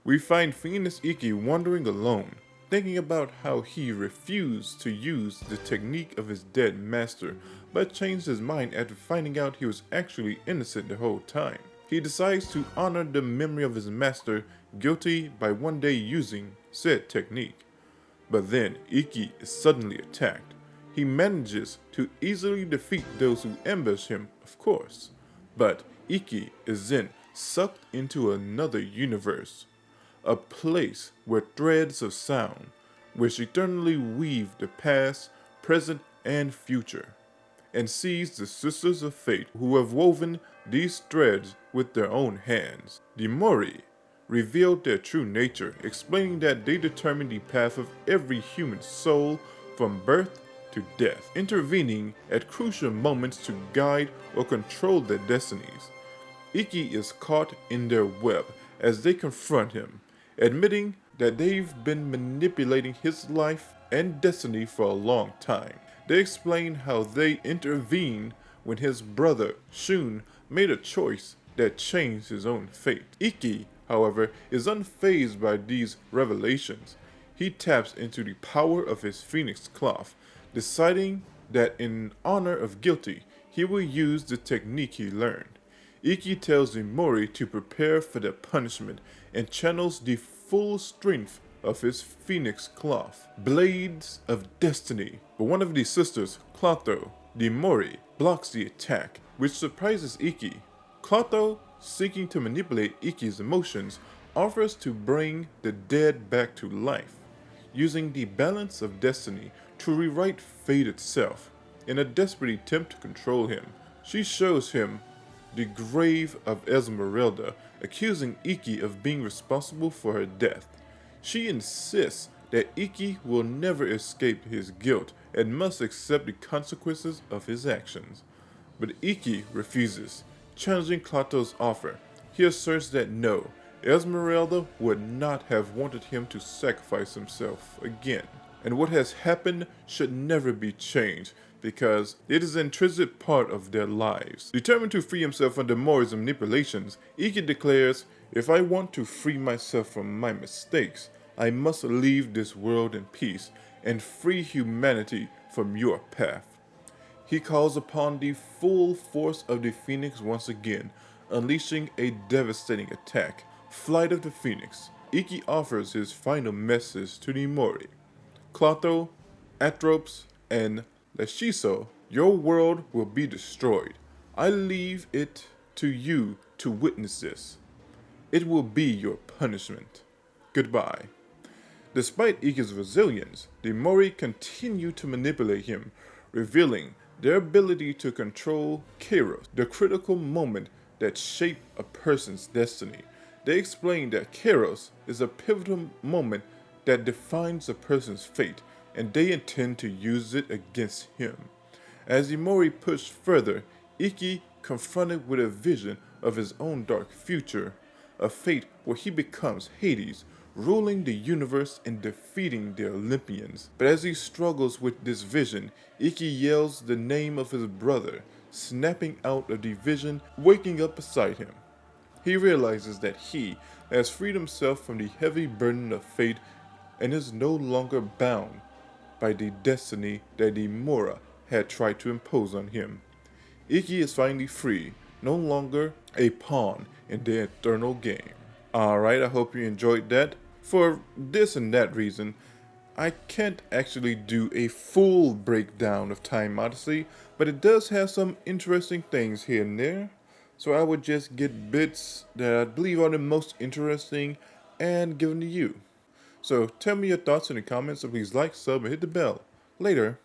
We find Phoenix Ikki wandering alone, thinking about how he refused to use the technique of his dead master, but changed his mind after finding out he was actually innocent the whole time. He decides to honor the memory of his master guilty by one day using said technique. But then Ikki is suddenly attacked. He manages to easily defeat those who ambush him, of course. But Ikki is then sucked into another universe, a place where threads of sound, which eternally weave the past, present, and future, and sees the Sisters of Fate who have woven these threads with their own hands. The Mori revealed their true nature, explaining that they determine the path of every human soul from birth to death, intervening at crucial moments to guide or control their destinies. Ikki is caught in their web as they confront him, admitting that they've been manipulating his life and destiny for a long time. They explain how they intervened when his brother Shun made a choice that changed his own fate. Ikki, however, is unfazed by these revelations. He taps into the power of his phoenix cloth, deciding that in honor of guilty, he will use the technique he learned. Ikki tells the Mori to prepare for their punishment and channels the full strength of his phoenix cloth, blades of destiny. But one of the sisters, Clotho, the Mori, blocks the attack, which surprises Ikki. Clotho, seeking to manipulate Ikki's emotions, offers to bring the dead back to life, using the balance of destiny to rewrite fate itself. In a desperate attempt to control him, she shows him the grave of Esmeralda, accusing Ikki of being responsible for her death. She insists that Ikki will never escape his guilt and must accept the consequences of his actions. But Ikki refuses, challenging Clotho's offer. He asserts that no, Esmeralda would not have wanted him to sacrifice himself again, and what has happened should never be changed because it is an intrinsic part of their lives. Determined to free himself from the Mori's manipulations, Ikki declares, "If I want to free myself from my mistakes, I must leave this world in peace and free humanity from your path." He calls upon the full force of the Phoenix once again, unleashing a devastating attack. Flight of the Phoenix. Ikki offers his final message to the Mori. Clotho, Atropes, and Lashiso, your world will be destroyed. I leave it to you to witness this. It will be your punishment. Goodbye. Despite Ikki's resilience, the Mori continue to manipulate him, revealing their ability to control Kairos, the critical moment that shape a person's destiny. They explain that Kairos is a pivotal moment that defines a person's fate, and they intend to use it against him. As the Mori pushed further, Ikki confronted with a vision of his own dark future, a fate where he becomes Hades, ruling the universe and defeating the Olympians. But as he struggles with this vision, Ikki yells the name of his brother, snapping out of the vision, waking up beside him. He realizes that he has freed himself from the heavy burden of fate and is no longer bound by the destiny that the Mora had tried to impose on him. Ikki is finally free, no longer a pawn in their eternal game. Alright, I hope you enjoyed that. For this and that reason, I can't actually do a full breakdown of Time Odyssey, but it does have some interesting things here and there. So I would just get bits that I believe are the most interesting and give them to you. So tell me your thoughts in the comments, so please like, sub, and hit the bell. Later.